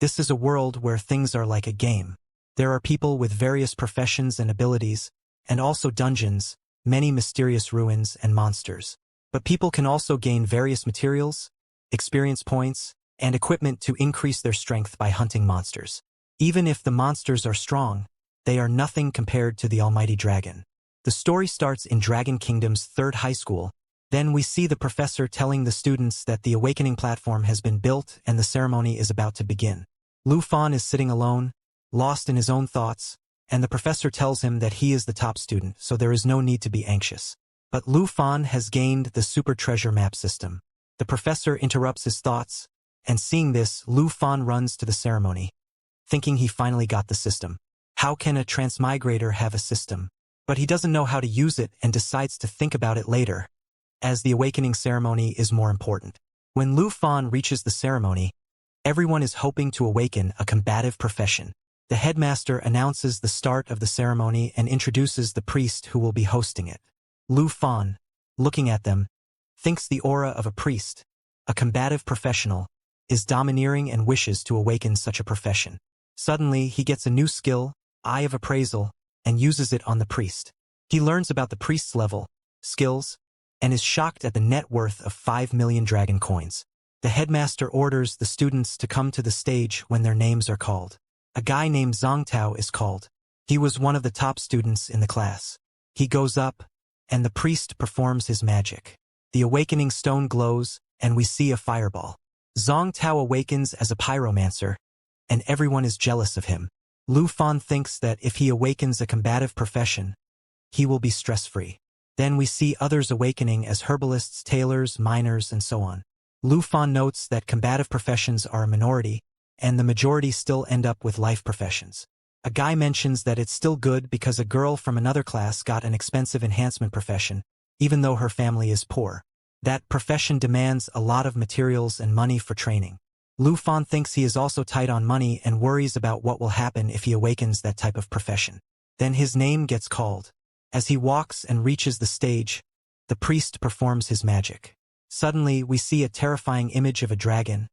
This is a world where things are like a game. There are people with various professions and abilities, and also dungeons, many mysterious ruins and monsters. But people can also gain various materials, experience points, and equipment to increase their strength by hunting monsters. Even if the monsters are strong, they are nothing compared to the almighty dragon. The story starts in Dragon Kingdom's third high school. Then we see the professor telling the students that the awakening platform has been built and the ceremony is about to begin. Lu Fan is sitting alone, lost in his own thoughts, and the professor tells him that he is the top student, so there is no need to be anxious. But Lu Fan has gained the super treasure map system. The professor interrupts his thoughts, and seeing this, Lu Fan runs to the ceremony, thinking he finally got the system. How can a transmigrator have a system? But he doesn't know how to use it and decides to think about it later, as the awakening ceremony is more important. When Lu Fan reaches the ceremony, everyone is hoping to awaken a combative profession. The headmaster announces the start of the ceremony and introduces the priest who will be hosting it. Lu Fan, looking at them, thinks the aura of a priest, a combative professional, is domineering and wishes to awaken such a profession. Suddenly, he gets a new skill, Eye of Appraisal, and uses it on the priest. He learns about the priest's level, skills, and is shocked at the net worth of 5 million dragon coins. The headmaster orders the students to come to the stage when their names are called. A guy named Zhang Tao is called. He was one of the top students in the class. He goes up, and the priest performs his magic. The awakening stone glows, and we see a fireball. Zhang Tao awakens as a pyromancer, and everyone is jealous of him. Lu Fan thinks that if he awakens a combative profession, he will be stress-free. Then we see others awakening as herbalists, tailors, miners, and so on. Lu Fan notes that combative professions are a minority, and the majority still end up with life professions. A guy mentions that it's still good because a girl from another class got an expensive enhancement profession, even though her family is poor. That profession demands a lot of materials and money for training. Lu Fan thinks he is also tight on money and worries about what will happen if he awakens that type of profession. Then his name gets called. As he walks and reaches the stage, the priest performs his magic. Suddenly, we see a terrifying image of a dragon,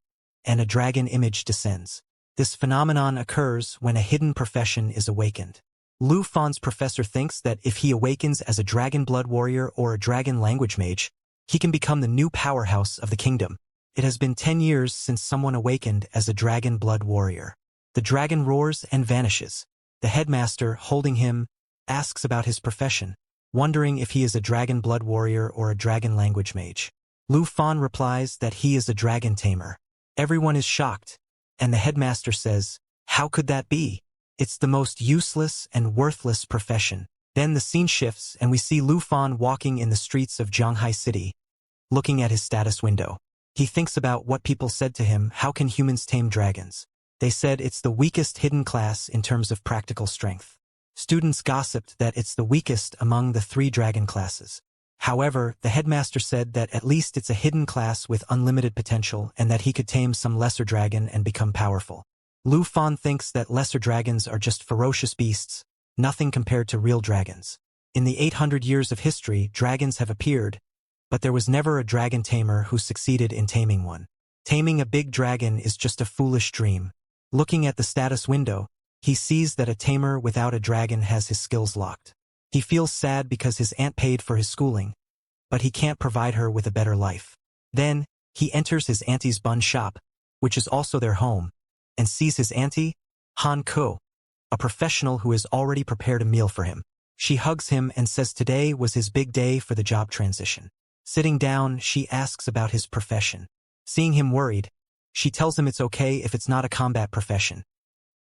and a dragon image descends. This phenomenon occurs when a hidden profession is awakened. Lu Fan's professor thinks that if he awakens as a dragon blood warrior or a dragon language mage, he can become the new powerhouse of the kingdom. It has been 10 years since someone awakened as a dragon blood warrior. The dragon roars and vanishes. The headmaster, holding him, asks about his profession, wondering if he is a dragon blood warrior or a dragon language mage. Lu Fan replies that he is a Dragon Tamer. Everyone is shocked, and the headmaster says, "How could that be? It's the most useless and worthless profession." Then the scene shifts and we see Lu Fan walking in the streets of Zhanghai City, looking at his status window. He thinks about what people said to him, how can humans tame dragons? They said it's the weakest hidden class in terms of practical strength. Students gossiped that it's the weakest among the 3 dragon classes. However, the headmaster said that at least it's a hidden class with unlimited potential and that he could tame some lesser dragon and become powerful. Lu Fan thinks that lesser dragons are just ferocious beasts, nothing compared to real dragons. In the 800 years of history, dragons have appeared, but there was never a dragon tamer who succeeded in taming one. Taming a big dragon is just a foolish dream. Looking at the status window, he sees that a tamer without a dragon has his skills locked. He feels sad because his aunt paid for his schooling, but he can't provide her with a better life. Then, he enters his auntie's bun shop, which is also their home, and sees his auntie, Han Ko, a professional who has already prepared a meal for him. She hugs him and says today was his big day for the job transition. Sitting down, she asks about his profession. Seeing him worried, she tells him it's okay if it's not a combat profession.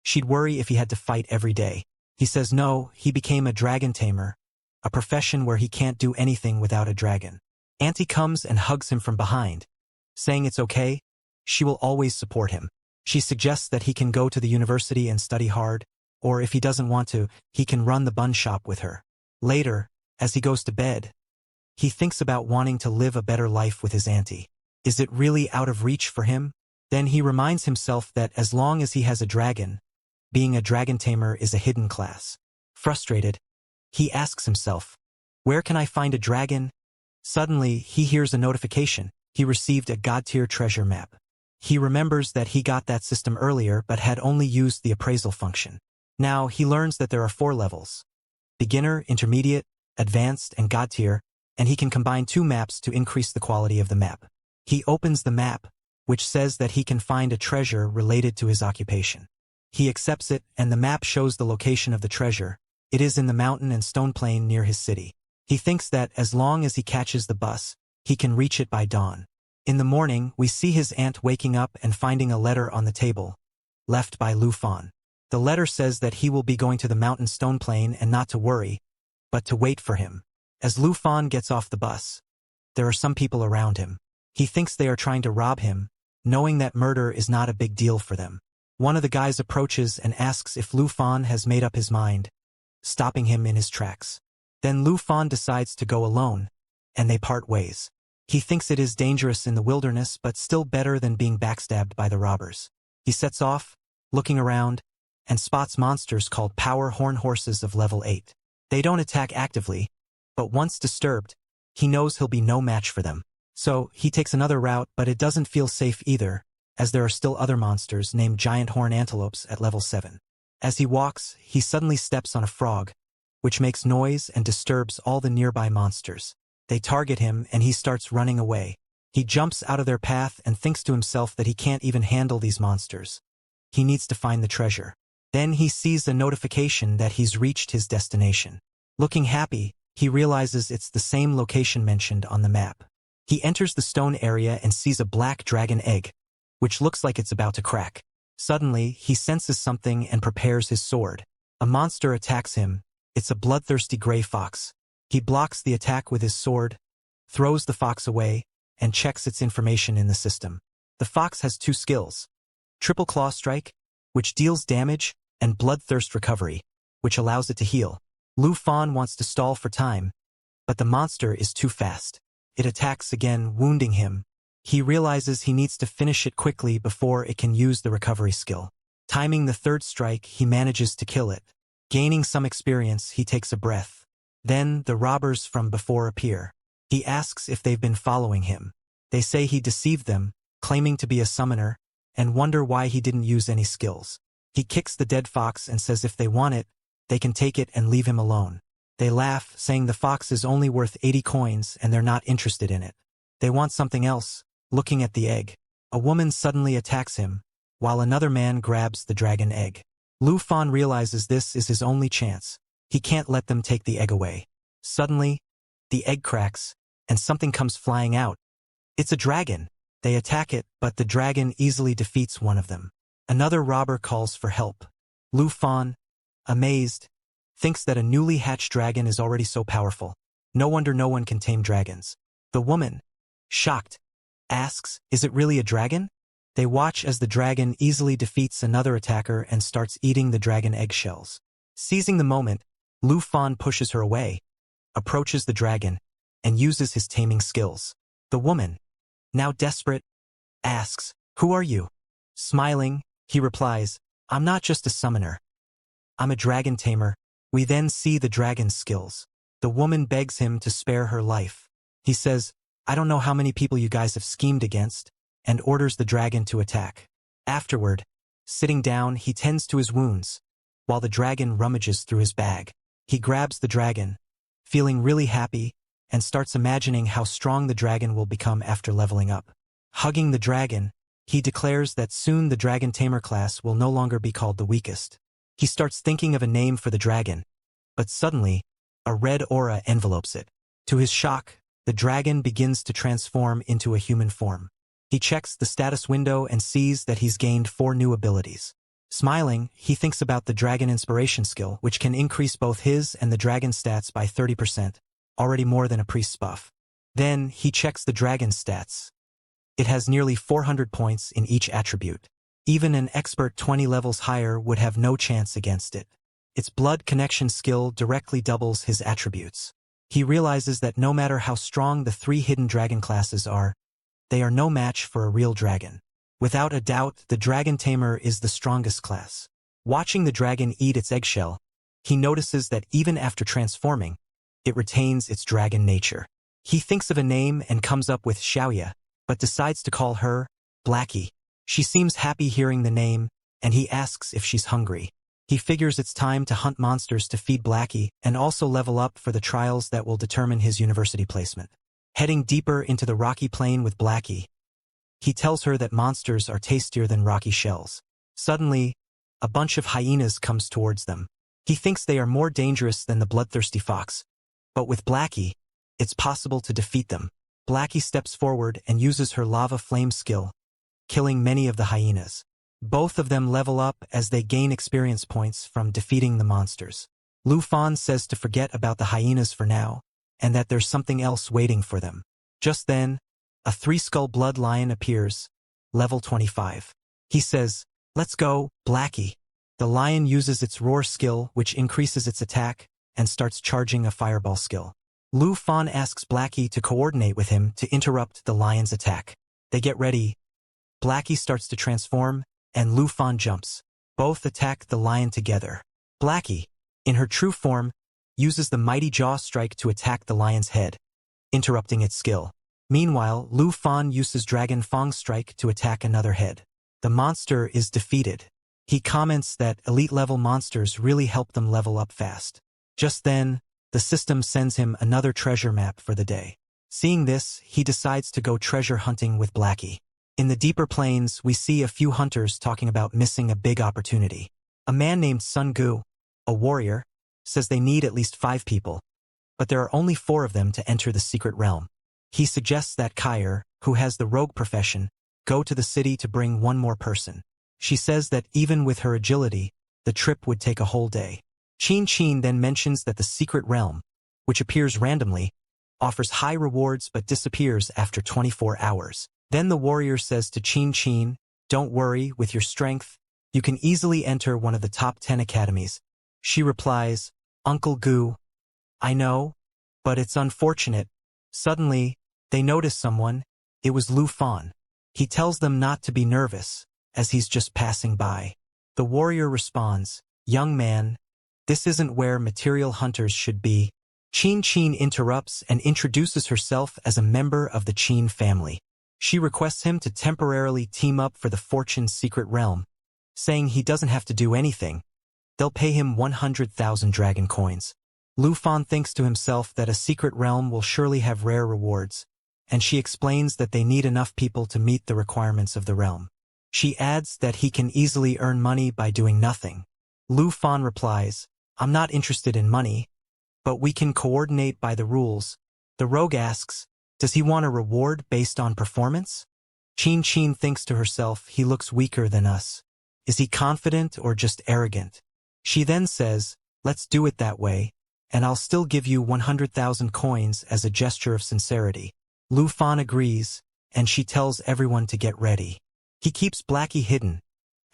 She'd worry if he had to fight every day. He says no, he became a dragon tamer, a profession where he can't do anything without a dragon. Auntie comes and hugs him from behind, saying it's okay, she will always support him. She suggests that he can go to the university and study hard, or if he doesn't want to, he can run the bun shop with her. Later, as he goes to bed, he thinks about wanting to live a better life with his auntie. Is it really out of reach for him? Then he reminds himself that as long as he has a dragon, being a dragon tamer is a hidden class. Frustrated, he asks himself, where can I find a dragon? Suddenly, he hears a notification. He received a god-tier treasure map. He remembers that he got that system earlier but had only used the appraisal function. Now he learns that there are 4 levels: beginner, intermediate, advanced, and god tier, and he can combine 2 maps to increase the quality of the map. He opens the map, which says that he can find a treasure related to his occupation. He accepts it, and the map shows the location of the treasure. It is in the mountain and stone plain near his city. He thinks that as long as he catches the bus, he can reach it by dawn. In the morning, we see his aunt waking up and finding a letter on the table, left by Lu Fan. The letter says that he will be going to the mountain stone plain and not to worry, but to wait for him. As Lu Fan gets off the bus, there are some people around him. He thinks they are trying to rob him, knowing that murder is not a big deal for them. One of the guys approaches and asks if Lu Fan has made up his mind, stopping him in his tracks. Then Lu Fan decides to go alone, and they part ways. He thinks it is dangerous in the wilderness but still better than being backstabbed by the robbers. He sets off, looking around, and spots monsters called power horn horses of level 8. They don't attack actively, but once disturbed, he knows he'll be no match for them. So he takes another route, but it doesn't feel safe either, as there are still other monsters named giant horn antelopes at level 7. As he walks, he suddenly steps on a frog, which makes noise and disturbs all the nearby monsters. They target him and he starts running away. He jumps out of their path and thinks to himself that he can't even handle these monsters. He needs to find the treasure. Then he sees a notification that he's reached his destination. Looking happy, he realizes it's the same location mentioned on the map. He enters the stone area and sees a black dragon egg, which looks like it's about to crack. Suddenly, he senses something and prepares his sword. A monster attacks him. It's a bloodthirsty gray fox. He blocks the attack with his sword, throws the fox away, and checks its information in the system. The fox has 2 skills: triple claw strike, which deals damage, and bloodthirst recovery, which allows it to heal. Lu Fan wants to stall for time, but the monster is too fast. It attacks again, wounding him. He realizes he needs to finish it quickly before it can use the recovery skill. Timing the 3rd strike, he manages to kill it. Gaining some experience, he takes a breath. Then the robbers from before appear. He asks if they've been following him. They say he deceived them, claiming to be a summoner, and wonder why he didn't use any skills. He kicks the dead fox and says if they want it, they can take it and leave him alone. They laugh, saying the fox is only worth 80 coins and they're not interested in it. They want something else, looking at the egg. A woman suddenly attacks him, while another man grabs the dragon egg. Lu Fan realizes this is his only chance. He can't let them take the egg away. Suddenly, the egg cracks, and something comes flying out. It's a dragon. They attack it, but the dragon easily defeats one of them. Another robber calls for help. Lu Fan, amazed, thinks that a newly hatched dragon is already so powerful. No wonder no one can tame dragons. The woman, shocked, asks, "Is it really a dragon?" They watch as the dragon easily defeats another attacker and starts eating the dragon eggshells. Seizing the moment, Lu Fan pushes her away, approaches the dragon, and uses his taming skills. The woman, now desperate, asks, "Who are you?" Smiling, he replies, "I'm not just a summoner. I'm a dragon tamer." We then see the dragon's skills. The woman begs him to spare her life. He says, "I don't know how many people you guys have schemed against," and orders the dragon to attack. Afterward, sitting down, he tends to his wounds, while the dragon rummages through his bag. He grabs the dragon, feeling really happy, and starts imagining how strong the dragon will become after leveling up. Hugging the dragon, he declares that soon the Dragon Tamer class will no longer be called the weakest. He starts thinking of a name for the dragon, but suddenly, a red aura envelopes it. To his shock, the dragon begins to transform into a human form. He checks the status window and sees that he's gained 4 new abilities. Smiling, he thinks about the Dragon Inspiration skill, which can increase both his and the dragon's stats by 30%, already more than a priest's buff. Then, he checks the dragon's stats. It has nearly 400 points in each attribute. Even an expert 20 levels higher would have no chance against it. Its blood connection skill directly doubles his attributes. He realizes that no matter how strong the 3 hidden dragon classes are, they are no match for a real dragon. Without a doubt, the Dragon Tamer is the strongest class. Watching the dragon eat its eggshell, he notices that even after transforming, it retains its dragon nature. He thinks of a name and comes up with Xiaoya, but decides to call her Blackie. She seems happy hearing the name, and he asks if she's hungry. He figures it's time to hunt monsters to feed Blackie and also level up for the trials that will determine his university placement. Heading deeper into the rocky plain with Blackie, he tells her that monsters are tastier than rocky shells. Suddenly, a bunch of hyenas comes towards them. He thinks they are more dangerous than the bloodthirsty fox, but with Blackie, it's possible to defeat them. Blackie steps forward and uses her lava flame skill, killing many of the hyenas. Both of them level up as they gain experience points from defeating the monsters. Lu Fan says to forget about the hyenas for now, and that there's something else waiting for them. Just then, a 3-skull blood lion appears, level 25. He says, "Let's go, Blackie." The lion uses its roar skill, which increases its attack, and starts charging a fireball skill. Lu Fan asks Blackie to coordinate with him to interrupt the lion's attack. They get ready. Blackie starts to transform, and Lu Fan jumps. Both attack the lion together. Blackie, in her true form, uses the mighty jaw strike to attack the lion's head, interrupting its skill. Meanwhile, Lu Fan uses Dragon Fang Strike to attack another head. The monster is defeated. He comments that elite-level monsters really help them level up fast. Just then, the system sends him another treasure map for the day. Seeing this, he decides to go treasure hunting with Blackie. In the deeper plains, we see a few hunters talking about missing a big opportunity. A man named Sun Gu, a warrior, says they need at least 5 people, but there are only 4 of them to enter the secret realm. He suggests that Kair, who has the rogue profession, go to the city to bring 1 more person. She says that even with her agility, the trip would take a whole day. Chin then mentions that the secret realm, which appears randomly, offers high rewards but disappears after 24 hours. Then the warrior says to Chin, "Don't worry, with your strength, you can easily enter one of the top 10 academies." She replies, "Uncle Gu, I know, but it's unfortunate." Suddenly, they notice someone. It was Lu Fan. He tells them not to be nervous, as he's just passing by. The warrior responds, "Young man, this isn't where material hunters should be." Chin interrupts and introduces herself as a member of the Chin family. She requests him to temporarily team up for the Fortune's secret realm, saying he doesn't have to do anything. They'll pay him 100,000 dragon coins. Lu Fan thinks to himself that a secret realm will surely have rare rewards, and she explains that they need enough people to meet the requirements of the realm. She adds that he can easily earn money by doing nothing. Lu Fan replies, "I'm not interested in money, but we can coordinate by the rules." The rogue asks, "Does he want a reward based on performance?" Chin thinks to herself, "He looks weaker than us. Is he confident or just arrogant?" She then says, "Let's do it that way, and I'll still give you 100,000 coins as a gesture of sincerity." Lu Fan agrees, and she tells everyone to get ready. He keeps Blackie hidden,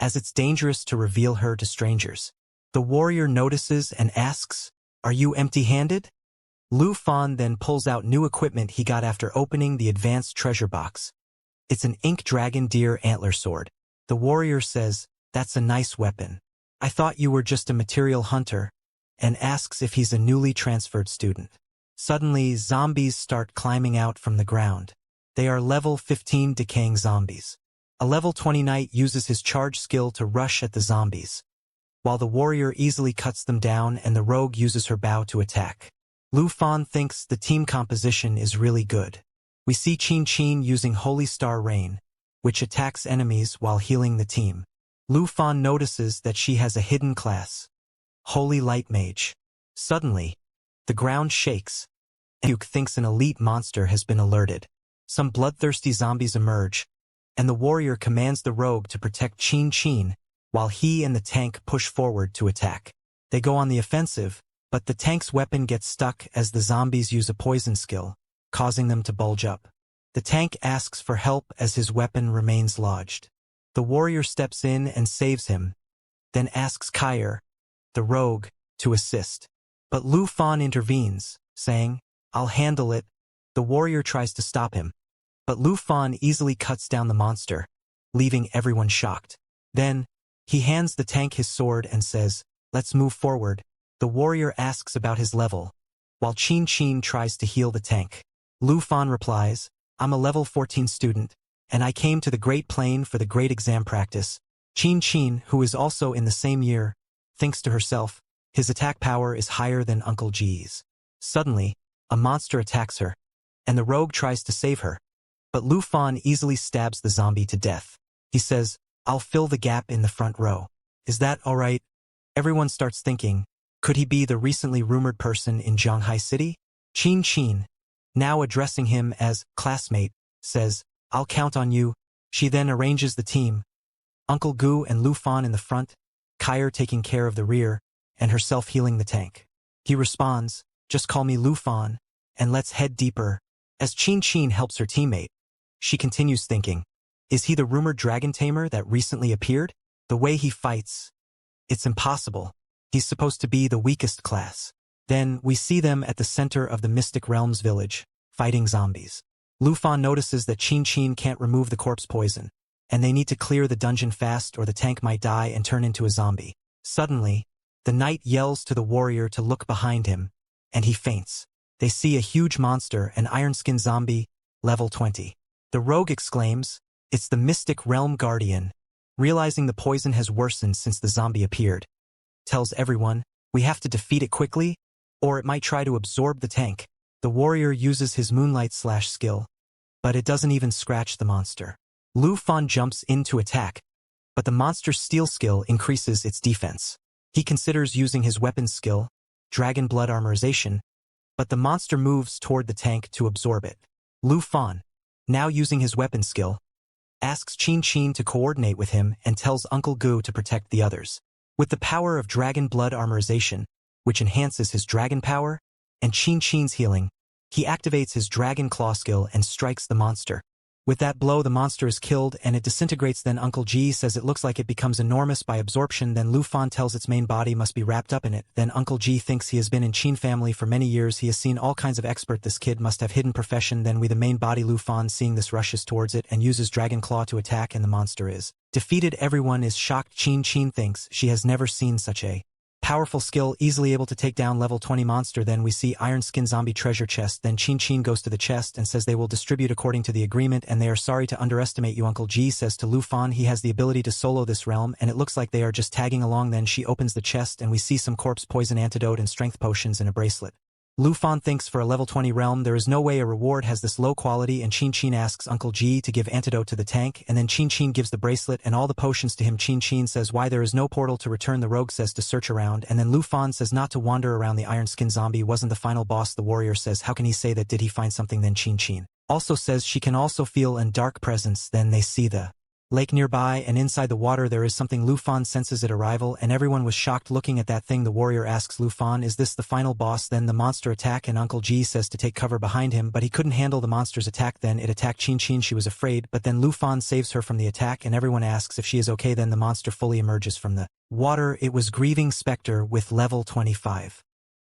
as it's dangerous to reveal her to strangers. The warrior notices and asks, "Are you empty-handed?" Lu Fan then pulls out new equipment he got after opening the advanced treasure box. It's an ink dragon deer antler sword. The warrior says, "That's a nice weapon. I thought you were just a material hunter," and asks if he's a newly transferred student. Suddenly, zombies start climbing out from the ground. They are level 15 decaying zombies. A level 20 knight uses his charge skill to rush at the zombies, while the warrior easily cuts them down and the rogue uses her bow to attack. Lu Fan thinks the team composition is really good. We see Chin using Holy Star Rain, which attacks enemies while healing the team. Lu Fan notices that she has a hidden class, Holy Light Mage. Suddenly, the ground shakes, and Duke thinks an elite monster has been alerted. Some bloodthirsty zombies emerge, and the warrior commands the rogue to protect Chin, while he and the tank push forward to attack. They go on the offensive, but the tank's weapon gets stuck as the zombies use a poison skill, causing them to bulge up. The tank asks for help as his weapon remains lodged. The warrior steps in and saves him, then asks Kair, the rogue, to assist. But Lu Fan intervenes, saying, "I'll handle it." The warrior tries to stop him, but Lu Fan easily cuts down the monster, leaving everyone shocked. Then, he hands the tank his sword and says, "Let's move forward." The warrior asks about his level, while Chin tries to heal the tank. Lu Fan replies, "I'm a level 14 student, and I came to the Great Plain for the great exam practice. Chin, who is also in the same year, thinks to herself, his attack power is higher than Uncle G's. Suddenly, a monster attacks her, and the rogue tries to save her. But Lu Fan easily stabs the zombie to death. He says, I'll fill the gap in the front row. Is that all right? Everyone starts thinking, could he be the recently rumored person in Zhanghai City? Chin, now addressing him as classmate, says, I'll count on you. She then arranges the team. Uncle Gu and Lu Fan in the front, Kyer taking care of the rear, and herself healing the tank. He responds, just call me Lu Fan, and let's head deeper. As Chin helps her teammate, she continues thinking, is he the rumored Dragon Tamer that recently appeared? The way he fights, it's impossible. He's supposed to be the weakest class. Then we see them at the center of the Mystic Realms village, fighting zombies. Lu Fan notices that Chin can't remove the corpse poison, and they need to clear the dungeon fast or the tank might die and turn into a zombie. Suddenly, the knight yells to the warrior to look behind him, and he faints. They see a huge monster, an iron-skinned zombie, level 20. The rogue exclaims, it's the Mystic Realm Guardian. Realizing the poison has worsened since the zombie appeared, tells everyone, we have to defeat it quickly, or it might try to absorb the tank. The warrior uses his moonlight slash skill, but it doesn't even scratch the monster. Lu Fan jumps in to attack, but the monster's steel skill increases its defense. He considers using his weapon skill, Dragon Blood Armorization, but the monster moves toward the tank to absorb it. Lu Fan, now using his weapon skill, asks Chin to coordinate with him and tells Uncle Gu to protect the others. With the power of Dragon Blood Armorization, which enhances his dragon power, and Chin's healing, he activates his Dragon Claw skill and strikes the monster. With that blow, the monster is killed and it disintegrates. Then Uncle G says it looks like it becomes enormous by absorption. Then Lu Fan tells its main body must be wrapped up in it. Then Uncle G thinks he has been in Chin family for many years. He has seen all kinds of expert. This kid must have hidden profession. Then the main body Lu Fan seeing this rushes towards it and uses Dragon Claw to attack, and the monster is defeated. Everyone is shocked. Chin thinks she has never seen such a powerful skill, easily able to take down level 20 monster. Then we see Iron Skin Zombie treasure chest. Then Chin goes to the chest and says they will distribute according to the agreement, and they are sorry to underestimate you. Uncle G says to Lu Fan he has the ability to solo this realm, and it looks like they are just tagging along. Then she opens the chest and we see some corpse poison antidote and strength potions in a bracelet. Lu Fan thinks for a level 20 realm there is no way a reward has this low quality, and Chin asks Uncle G to give antidote to the tank, and then Chin gives the bracelet and all the potions to him. Chin says why there is no portal to return. The rogue says to search around, and then Lu Fan says not to wander around. The iron skin zombie wasn't the final boss. The warrior says how can he say that, did he find something? Then Chin also says she can also feel a dark presence. Then they see the lake nearby, and inside the water there is something. Lu Fan senses it arrival, and everyone was shocked looking at that thing. The warrior asks Lu Fan, is this the final boss? Then the monster attack, and Uncle G says to take cover behind him, but he couldn't handle the monster's attack. Then it attacked Chin. She was afraid, but then Lu Fan saves her from the attack, and everyone asks if she is okay. Then the monster fully emerges from the water. It was Grieving Spectre with level 25.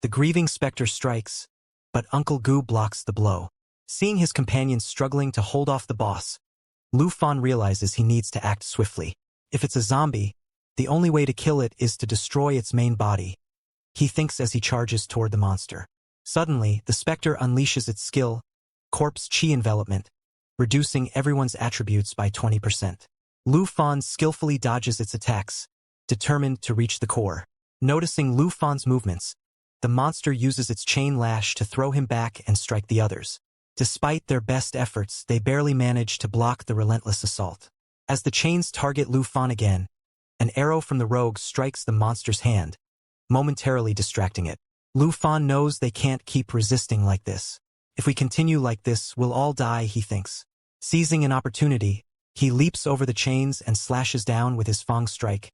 The Grieving Spectre strikes, but Uncle Gu blocks the blow. Seeing his companions struggling to hold off the boss, Lu Fan realizes he needs to act swiftly. If it's a zombie, the only way to kill it is to destroy its main body, he thinks as he charges toward the monster. Suddenly, the specter unleashes its skill, Corpse Chi Envelopment, reducing everyone's attributes by 20%. Lu Fan skillfully dodges its attacks, determined to reach the core. Noticing Lu Fan's movements, the monster uses its chain lash to throw him back and strike the others. Despite their best efforts, they barely manage to block the relentless assault. As the chains target Lu Fan again, an arrow from the rogue strikes the monster's hand, momentarily distracting it. Lu Fan knows they can't keep resisting like this. If we continue like this, we'll all die, he thinks. Seizing an opportunity, he leaps over the chains and slashes down with his Fang strike,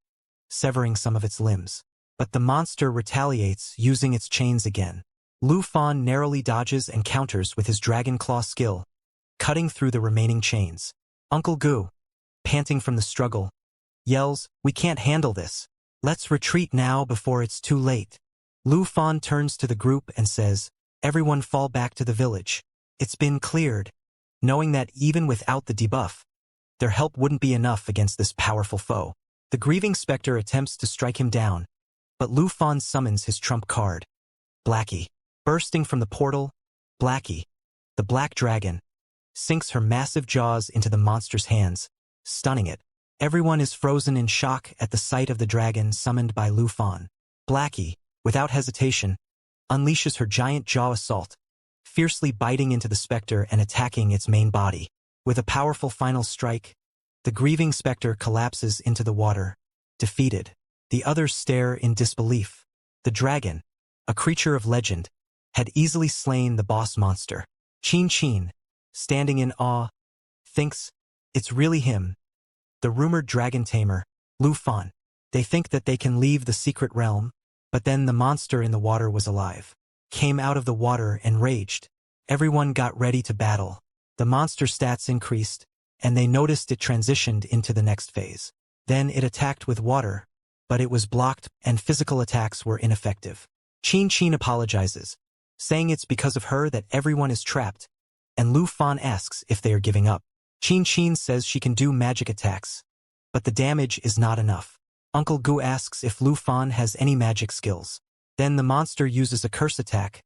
severing some of its limbs. But the monster retaliates, using its chains again. Lu Fan narrowly dodges and counters with his Dragon Claw skill, cutting through the remaining chains. Uncle Gu, panting from the struggle, yells, we can't handle this. Let's retreat now before it's too late. Lu Fan turns to the group and says, everyone fall back to the village. It's been cleared, knowing that even without the debuff, their help wouldn't be enough against this powerful foe. The Grieving Spectre attempts to strike him down, but Lu Fan summons his trump card, Blackie. Bursting from the portal, Blackie, the Black Dragon, sinks her massive jaws into the monster's hands, stunning it. Everyone is frozen in shock at the sight of the dragon summoned by Lu Fan. Blackie, without hesitation, unleashes her giant jaw assault, fiercely biting into the spectre and attacking its main body. With a powerful final strike, the grieving spectre collapses into the water, defeated. The others stare in disbelief. The dragon, a creature of legend, had easily slain the boss monster. Chin, standing in awe, thinks, it's really him, the rumored Dragon Tamer, Lu Fan. They think that they can leave the secret realm, but then the monster in the water was alive, came out of the water and raged. Everyone got ready to battle. The monster stats increased, and they noticed it transitioned into the next phase. Then it attacked with water, but it was blocked and physical attacks were ineffective. Chin apologizes, saying it's because of her that everyone is trapped, and Lu Fan asks if they are giving up. Chin says she can do magic attacks, but the damage is not enough. Uncle Gu asks if Lu Fan has any magic skills. Then the monster uses a curse attack,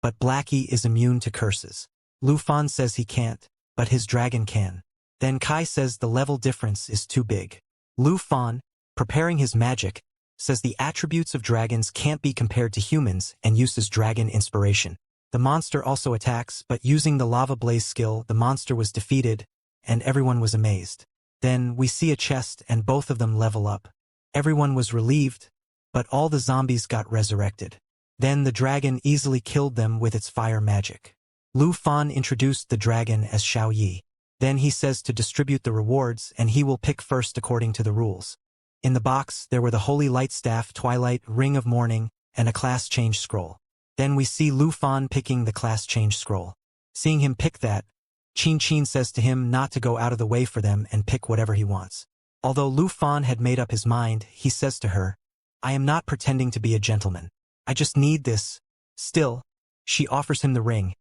but Blackie is immune to curses. Lu Fan says he can't, but his dragon can. Then Kai says the level difference is too big. Lu Fan, preparing his magic, says the attributes of dragons can't be compared to humans and uses dragon inspiration. The monster also attacks, but using the lava blaze skill, the monster was defeated, and everyone was amazed. Then we see a chest and both of them level up. Everyone was relieved, but all the zombies got resurrected. Then the dragon easily killed them with its fire magic. Lu Fan introduced the dragon as Xiao Yi. Then he says to distribute the rewards and he will pick first according to the rules. In the box, there were the Holy Light Staff, Twilight, Ring of Morning, and a class change scroll. Then we see Lu Fan picking the class change scroll. Seeing him pick that, Chin says to him not to go out of the way for them and pick whatever he wants. Although Lu Fan had made up his mind, he says to her, I am not pretending to be a gentleman. I just need this. Still, she offers him the ring,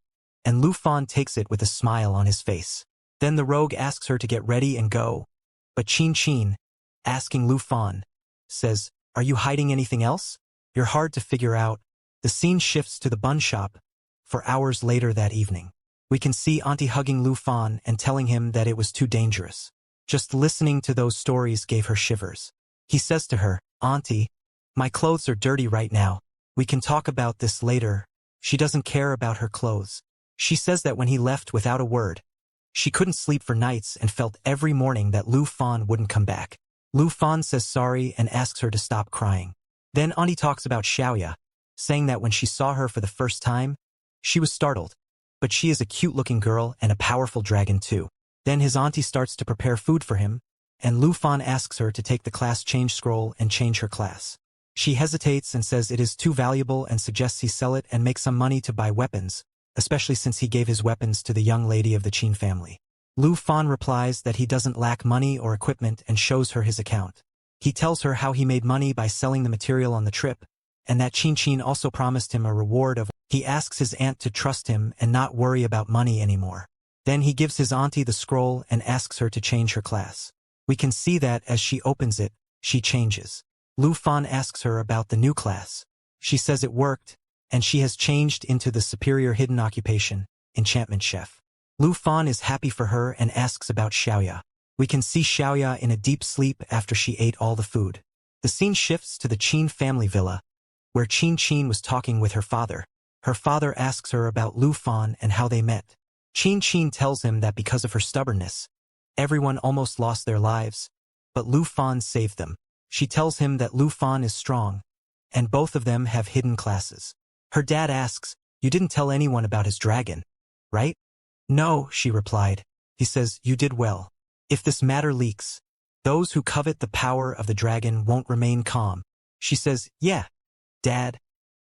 and Lu Fan takes it with a smile on his face. Then the rogue asks her to get ready and go, but Chin, asking Lu Fan, says, are you hiding anything else? You're hard to figure out. The scene shifts to the bun shop. For hours later that evening, we can see Auntie hugging Lu Fan and telling him that it was too dangerous. Just listening to those stories gave her shivers. He says to her, Auntie, my clothes are dirty right now. We can talk about this later. She doesn't care about her clothes. She says that when he left without a word, she couldn't sleep for nights and felt every morning that Lu Fan wouldn't come back. Lu Fan says sorry and asks her to stop crying. Then Auntie talks about Xiaoya, saying that when she saw her for the first time, she was startled. But she is a cute-looking girl and a powerful dragon too. Then his auntie starts to prepare food for him, and Lu Fan asks her to take the class change scroll and change her class. She hesitates and says it is too valuable and suggests he sell it and make some money to buy weapons, especially since he gave his weapons to the young lady of the Qin family. Lu Fan replies that he doesn't lack money or equipment and shows her his account. He tells her how he made money by selling the material on the trip, and that Chin also promised him a reward of. He asks his aunt to trust him and not worry about money anymore. Then he gives his auntie the scroll and asks her to change her class. We can see that as she opens it, she changes. Lu Fan asks her about the new class. She says it worked, and she has changed into the superior hidden occupation, enchantment chef. Lu Fan is happy for her and asks about Xiaoya. We can see Xiaoya in a deep sleep after she ate all the food. The scene shifts to the Qin family villa, where Chin was talking with her father. Her father asks her about Lu Fan and how they met. Chin tells him that because of her stubbornness, everyone almost lost their lives, but Lu Fan saved them. She tells him that Lu Fan is strong, and both of them have hidden classes. Her dad asks, you didn't tell anyone about his dragon, right? No, she replied. He says, you did well. If this matter leaks, those who covet the power of the dragon won't remain calm. She says, yeah, Dad,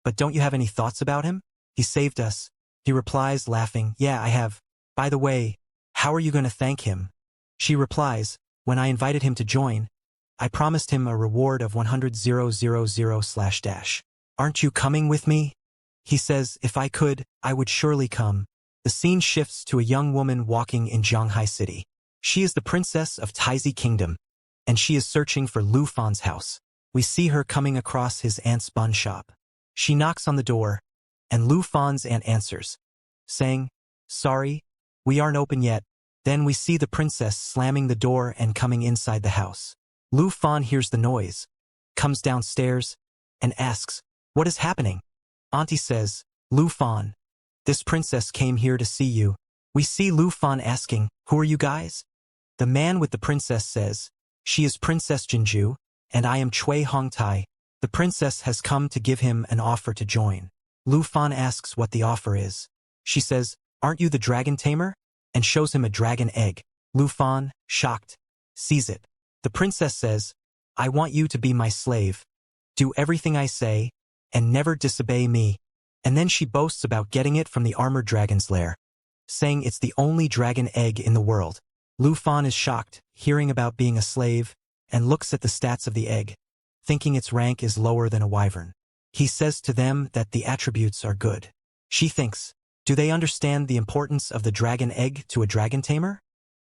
but don't you have any thoughts about him? He saved us. He replies, laughing, yeah, I have. By the way, how are you going to thank him? She replies, when I invited him to join, I promised him a reward of 100,000/. Aren't you coming with me? He says, if I could, I would surely come. The scene shifts to a young woman walking in Zhanghai City. She is the princess of Taizi Kingdom, and she is searching for Lu Fan's house. We see her coming across his aunt's bun shop. She knocks on the door, and Lu Fan's aunt answers, saying, sorry, we aren't open yet, Then we see the princess slamming the door and coming inside the house. Lu Fan hears the noise, comes downstairs, and asks, "What is happening?" Auntie says, "Lu Fan, this princess came here to see you." We see Lu Fan asking, "Who are you guys?" The man with the princess says, "She is Princess Jinju, and I am Chui Hongtai. The princess has come to give him an offer to join." Lu Fan asks what the offer is. She says, "Aren't you the Dragon Tamer?" and shows him a dragon egg. Lu Fan, shocked, sees it. The princess says, "I want you to be my slave. Do everything I say, and never disobey me." And then she boasts about getting it from the armored dragon's lair, saying it's the only dragon egg in the world. Lu Fan is shocked, hearing about being a slave, and looks at the stats of the egg, thinking its rank is lower than a wyvern. He says to them that the attributes are good. She thinks, do they understand the importance of the dragon egg to a dragon tamer?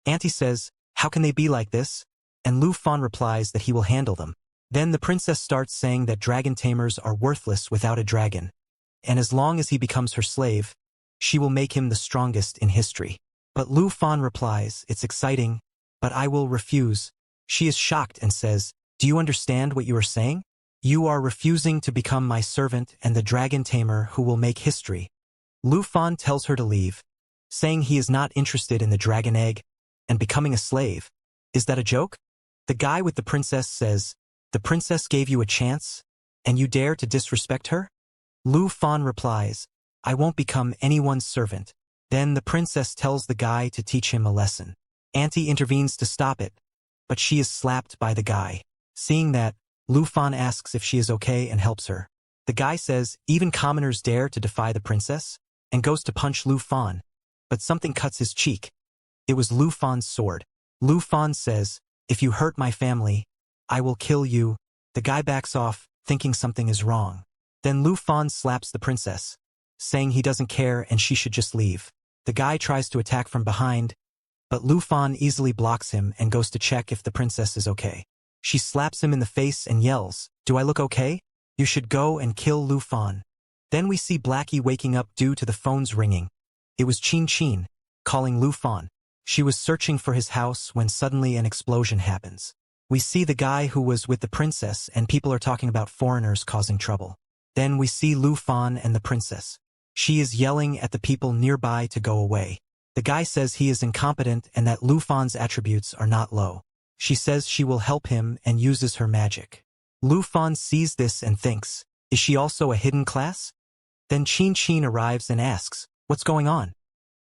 Auntie says, "How can they be like this?" And Lu Fan replies that he will handle them. Then the princess starts saying that dragon tamers are worthless without a dragon, and as long as he becomes her slave, she will make him the strongest in history. But Lu Fan replies, "It's exciting, but I will refuse." She is shocked and says, "Do you understand what you are saying? You are refusing to become my servant and the dragon tamer who will make history." Lu Fan tells her to leave, saying he is not interested in the dragon egg and becoming a slave. Is that a joke? The guy with the princess says, "The princess gave you a chance, and you dare to disrespect her?" Lu Fan replies, "I won't become anyone's servant." Then the princess tells the guy to teach him a lesson. Auntie intervenes to stop it, but she is slapped by the guy. Seeing that, Lu Fan asks if she is okay and helps her. The guy says, "Even commoners dare to defy the princess?" and goes to punch Lu Fan, but something cuts his cheek. It was Lu Fan's sword. Lu Fan says, "If you hurt my family, I will kill you." The guy backs off, thinking something is wrong. Then Lu Fan slaps the princess, saying he doesn't care and she should just leave. The guy tries to attack from behind, but Lu Fan easily blocks him and goes to check if the princess is okay. She slaps him in the face and yells, "Do I look okay? You should go and kill Lu Fan." Then we see Blackie waking up due to the phone's ringing. It was Chin Chin, calling Lu Fan. She was searching for his house when suddenly an explosion happens. We see the guy who was with the princess and people are talking about foreigners causing trouble. Then we see Lu Fan and the princess. She is yelling at the people nearby to go away. The guy says he is incompetent and that Lu Fan's attributes are not low. She says she will help him and uses her magic. Lu Fan sees this and thinks, is she also a hidden class? Then Chin Chin arrives and asks, "What's going on?"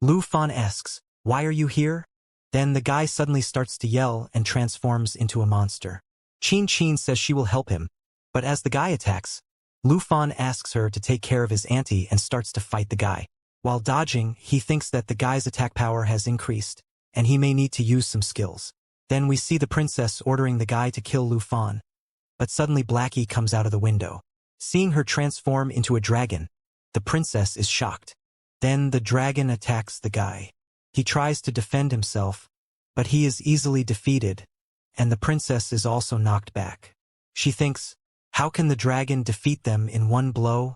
Lu Fan asks, "Why are you here?" Then the guy suddenly starts to yell and transforms into a monster. Chin Chin says she will help him, but as the guy attacks, Lu Fan asks her to take care of his auntie and starts to fight the guy. While dodging, he thinks that the guy's attack power has increased, and he may need to use some skills. Then we see the princess ordering the guy to kill Lu Fan, but suddenly Blackie comes out of the window. Seeing her transform into a dragon, the princess is shocked. Then the dragon attacks the guy. He tries to defend himself, but he is easily defeated, and the princess is also knocked back. She thinks, how can the dragon defeat them in one blow?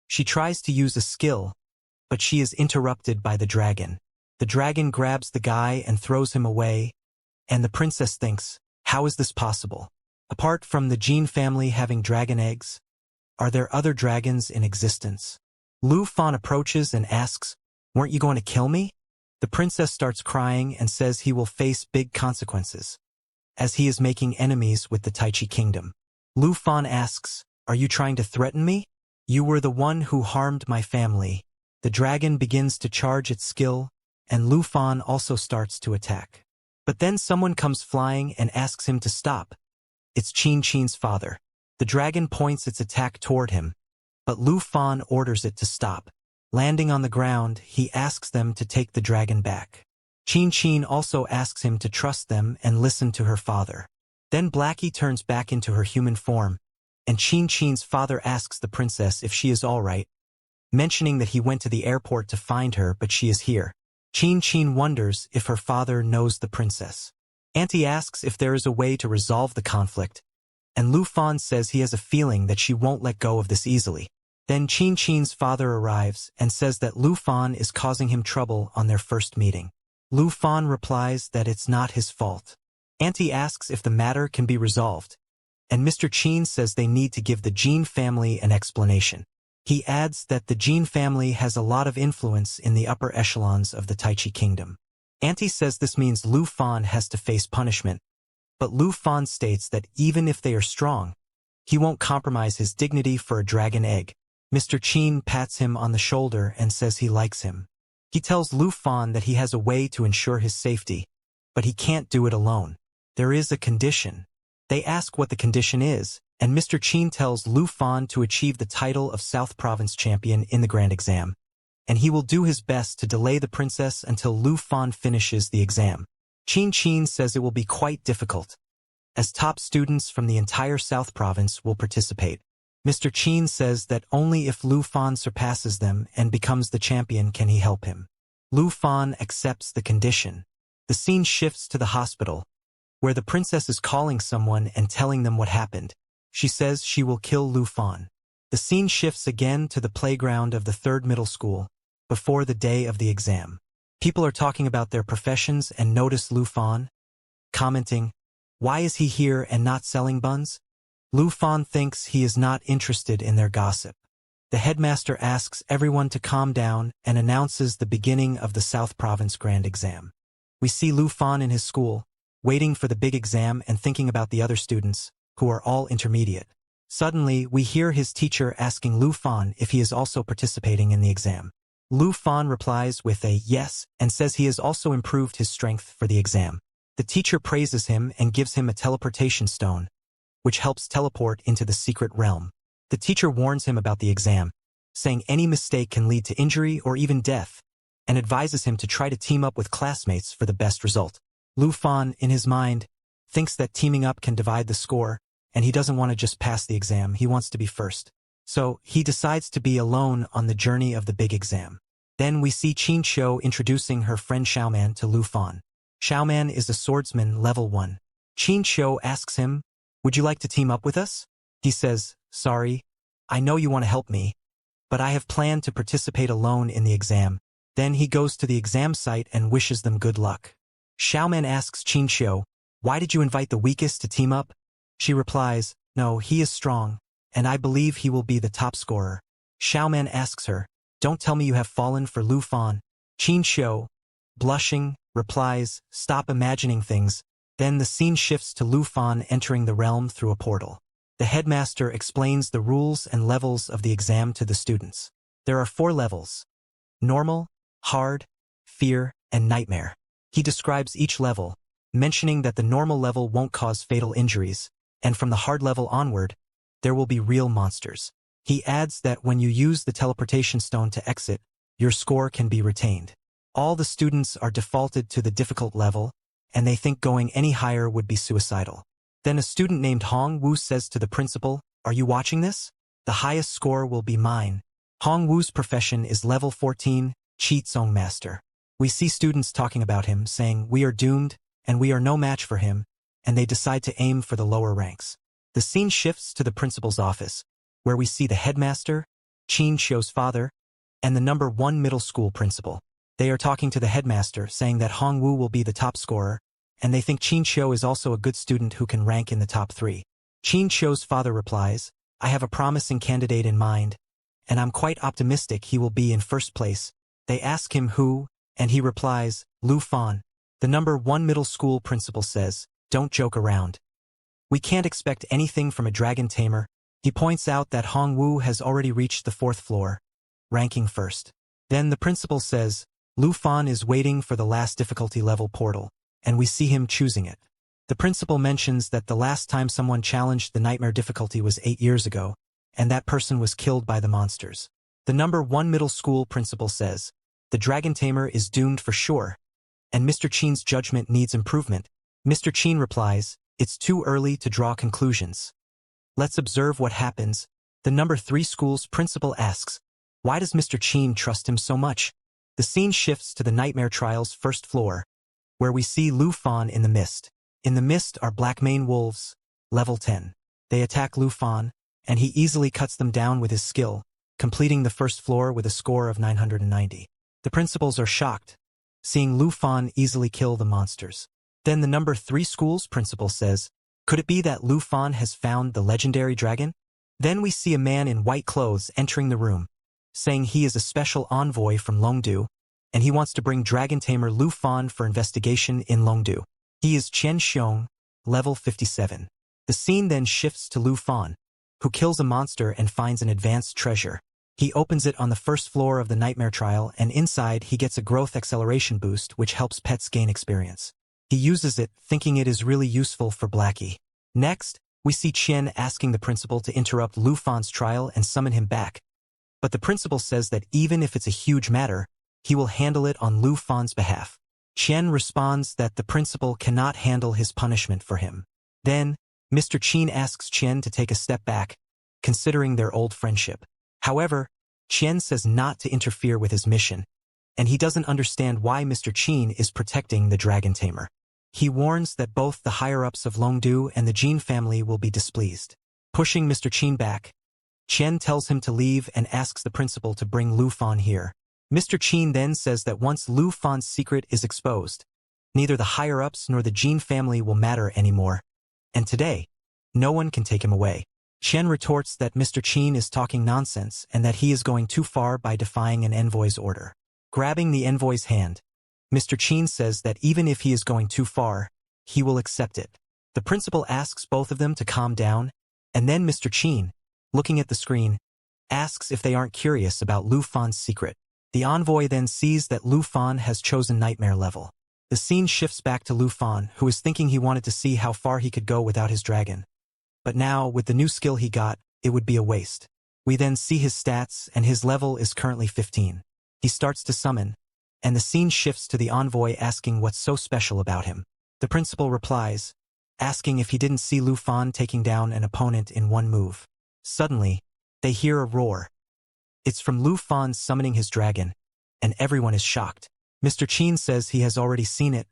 She tries to use a skill, but she is interrupted by the dragon. The dragon grabs the guy and throws him away, and the princess thinks, how is this possible? Apart from the Jin family having dragon eggs, are there other dragons in existence? Lu Fan approaches and asks, weren't you going to kill me? The princess starts crying and says he will face big consequences, as he is making enemies with the Taichi kingdom. Lu Fan asks, are you trying to threaten me? You were the one who harmed my family. The dragon begins to charge its skill, and Lu Fan also starts to attack. But then someone comes flying and asks him to stop. It's Chin Chin's father. The dragon points its attack toward him, but Lu Fan orders it to stop. Landing on the ground, he asks them to take the dragon back. Chin Chin also asks him to trust them and listen to her father. Then Blackie turns back into her human form, and Chin Chin's father asks the princess if she is all right, mentioning that he went to the airport to find her but she is here. Chin Chin wonders if her father knows the princess. Auntie asks if there is a way to resolve the conflict, and Lu Fan says he has a feeling that she won't let go of this easily. Then Chin Chin's father arrives and says that Lu Fan is causing him trouble on their first meeting. Lu Fan replies that it's not his fault. Auntie asks if the matter can be resolved, and Mr. Qin says they need to give the Jin family an explanation. He adds that the Jin family has a lot of influence in the upper echelons of the Taichi kingdom. Auntie says this means Lu Fan has to face punishment, but Lu Fan states that even if they are strong, he won't compromise his dignity for a dragon egg. Mr. Qin pats him on the shoulder and says he likes him. He tells Lu Fan that he has a way to ensure his safety, but he can't do it alone. There is a condition. They ask what the condition is, and Mr. Qin tells Lu Fan to achieve the title of South Province champion in the grand exam, and he will do his best to delay the princess until Lu Fan finishes the exam. Qin says it will be quite difficult, as top students from the entire South Province will participate. Mr. Qin says that only if Lu Fan surpasses them and becomes the champion can he help him. Lu Fan accepts the condition. The scene shifts to the hospital, where the princess is calling someone and telling them what happened. She says she will kill Lu Fan. The scene shifts again to the playground of the 3rd middle school, before the day of the exam. People are talking about their professions and notice Lu Fan, commenting, "Why is he here and not selling buns?" Lu Fan thinks he is not interested in their gossip. The headmaster asks everyone to calm down and announces the beginning of the South Province Grand Exam. We see Lu Fan in his school, waiting for the big exam and thinking about the other students, who are all intermediate. Suddenly, we hear his teacher asking Lu Fan if he is also participating in the exam. Lu Fan replies with a yes and says he has also improved his strength for the exam. The teacher praises him and gives him a teleportation stone, which helps teleport into the secret realm. The teacher warns him about the exam, saying any mistake can lead to injury or even death, and advises him to try to team up with classmates for the best result. Lu Fan, in his mind, thinks that teaming up can divide the score, and he doesn't want to just pass the exam, he wants to be first. So, he decides to be alone on the journey of the big exam. Then we see Qin Xiu introducing her friend Xiaoman to Lu Fan. Xiaoman is a swordsman level 1. Qin Xiu asks him, "Would you like to team up with us?" He says, "Sorry, I know you want to help me, but I have planned to participate alone in the exam." Then he goes to the exam site and wishes them good luck. Xiaoman asks Qin Xiu, "Why did you invite the weakest to team up?" She replies, "No, he is strong, and I believe he will be the top scorer." Xiaoman asks her, "Don't tell me you have fallen for Lu Fan." Qin Xiu, blushing, replies, "Stop imagining things." Then the scene shifts to Lu Fan entering the realm through a portal. The headmaster explains the rules and levels of the exam to the students. There are 4 levels: normal, hard, fear, and nightmare. He describes each level, mentioning that the normal level won't cause fatal injuries, and from the hard level onward, there will be real monsters. He adds that when you use the teleportation stone to exit, your score can be retained. All the students are defaulted to the difficult level, and they think going any higher would be suicidal. Then a student named Hong Wu says to the principal, "Are you watching this? The highest score will be mine." Hong Wu's profession is level 14, Cheat Song Master. We see students talking about him, saying, "We are doomed, and we are no match for him," and they decide to aim for the lower ranks. The scene shifts to the principal's office, where we see the headmaster, Qin Xiu's father, and the number 1 middle school principal. They are talking to the headmaster, saying that Hong Wu will be the top scorer, and they think Qin Xiu is also a good student who can rank in the top 3. Qin Xiu's father replies, "I have a promising candidate in mind, and I'm quite optimistic he will be in first place." They ask him who, and he replies, "Lu Fan." The number 1 middle school principal says, "Don't joke around. We can't expect anything from a Dragon Tamer." He points out that Hong Wu has already reached the 4th floor, ranking first. Then the principal says, Lu Fan is waiting for the last difficulty level portal, and we see him choosing it. The principal mentions that the last time someone challenged the nightmare difficulty was 8 years ago, and that person was killed by the monsters. The number 1 middle school principal says, "The Dragon Tamer is doomed for sure, and Mr. Qin's judgment needs improvement." Mr. Qin replies, "It's too early to draw conclusions. Let's observe what happens." The number 3 school's principal asks, "Why does Mr. Qin trust him so much?" The scene shifts to the Nightmare Trial's 1st floor, where we see Lu Fan in the mist. In the mist are black mane wolves, level 10. They attack Lu Fan, and he easily cuts them down with his skill, completing the 1st floor with a score of 990. The principals are shocked, seeing Lu Fan easily kill the monsters. Then the number 3 school's principal says, could it be that Lu Fan has found the legendary dragon? Then we see a man in white clothes entering the room, saying he is a special envoy from Longdu, and he wants to bring Dragon Tamer Lu Fan for investigation in Longdu. He is Chen Xiong, level 57. The scene then shifts to Lu Fan, who kills a monster and finds an advanced treasure. He opens it on the first floor of the nightmare trial, and inside he gets a growth acceleration boost which helps pets gain experience. He uses it, thinking it is really useful for Blackie. Next, we see Chen asking the principal to interrupt Lu Fan's trial and summon him back. But the principal says that even if it's a huge matter, he will handle it on Lu Fan's behalf. Chen responds that the principal cannot handle his punishment for him. Then, Mr. Chen asks Chen to take a step back, considering their old friendship. However, Chen says not to interfere with his mission, and he doesn't understand why Mr. Chen is protecting the Dragon Tamer. He warns that both the higher-ups of Longdu and the Jin family will be displeased. Pushing Mr. Chen back, Chen tells him to leave and asks the principal to bring Lu Fan here. Mr. Chen then says that once Lu Fan's secret is exposed, neither the higher-ups nor the Jin family will matter anymore, and today, no one can take him away. Chen retorts that Mr. Chen is talking nonsense and that he is going too far by defying an envoy's order. Grabbing the envoy's hand, Mr. Chen says that even if he is going too far, he will accept it. The principal asks both of them to calm down, and then Mr. Chen, looking at the screen, asks if they aren't curious about Lu Fan's secret. The envoy then sees that Lu Fan has chosen nightmare level. The scene shifts back to Lu Fan, who is thinking he wanted to see how far he could go without his dragon. But now, with the new skill he got, it would be a waste. We then see his stats, and his level is currently 15. He starts to summon, and the scene shifts to the envoy asking what's so special about him. The principal replies, asking if he didn't see Lu Fan taking down an opponent in one move. Suddenly, they hear a roar. It's from Lu Fan summoning his dragon, and everyone is shocked. Mr. Chen says he has already seen it,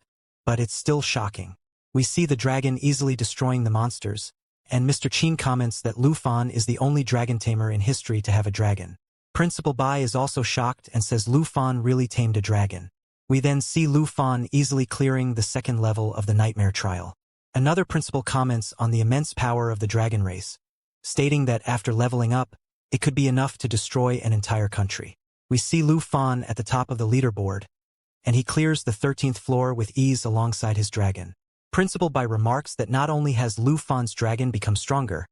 but it's still shocking. We see the dragon easily destroying the monsters, and Mr. Chen comments that Lu Fan is the only dragon tamer in history to have a dragon. Principal Bai is also shocked and says Lu Fan really tamed a dragon. We then see Lu Fan easily clearing the second level of the nightmare trial. Another principal comments on the immense power of the dragon race, stating that after leveling up, it could be enough to destroy an entire country. We see Lu Fan at the top of the leaderboard, and he clears the 13th floor with ease alongside his dragon. Principal Bai remarks that not only has Lu Fan's dragon become stronger,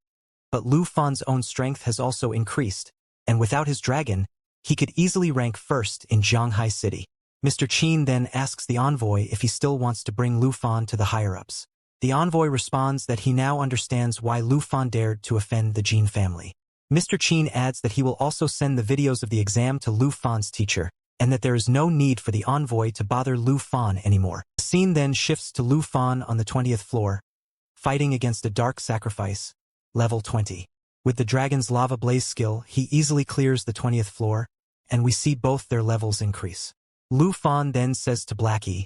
but Lu Fan's own strength has also increased, and without his dragon, he could easily rank first in Zhanghai City. Mr. Chen then asks the envoy if he still wants to bring Lu Fan to the higher-ups. The envoy responds that he now understands why Lu Fan dared to offend the Jin family. Mr. Chen adds that he will also send the videos of the exam to Lu Fan's teacher, and that there is no need for the envoy to bother Lu Fan anymore. The scene then shifts to Lu Fan on the 20th floor, fighting against a dark sacrifice, level 20. With the dragon's lava blaze skill, he easily clears the 20th floor, and we see both their levels increase. Lu Fan then says to Blackie,